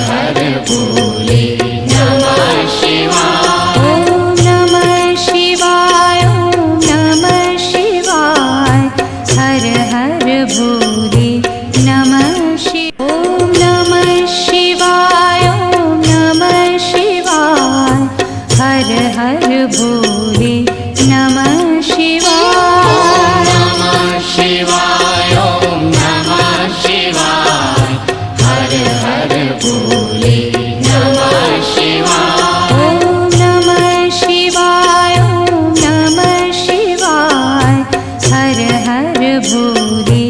हर भोले नमः शिवाय। ओम नमः शिवाय, ओम नमः शिवाय, हर हर भोले नमः शिवाय। ओम नमः शिवाय, ओम नमः शिवाय, हर हर भोले नमः शिवाय। नमः शिवाय, ओम नमः शिवाय, हर हर भोले नमः शिवाय। ओम नमः शिवाय, ओम नमः शिवाय, हर हर भोले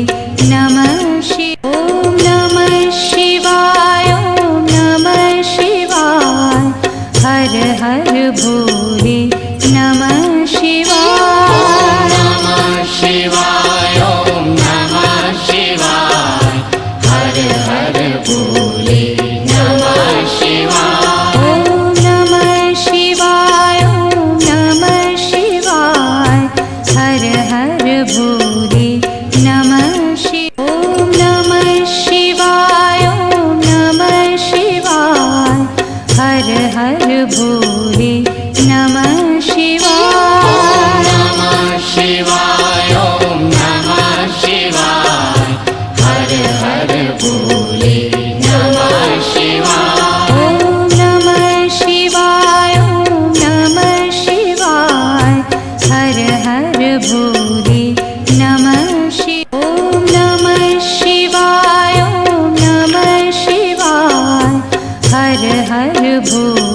नमः शिवाय। ओम नमः शिवाय, ओम नमः शिवाय, हर हर भोले नमः शिवाय। नमः शिवाय, ओम नमः शिवाय, हर हर भोले नमः शिवाय। ओम नमः शिवाय, ओम नमः शिवाय, हर हर भोले नमः शिवाय। ओम नमः शिवाय, ओम नमः शिवाय, हर हर भोले नमः शिवाय। नमः शिवाय, ओम नमः शिवाय, हर हर भोले नमः शिवाय। ओम नमः शिवाय, ओम नमः शिवाय, हर हर भोले नमः शिवाय। ओम नमः शिवाय, ओम नमः शिवाय, हर हर भोले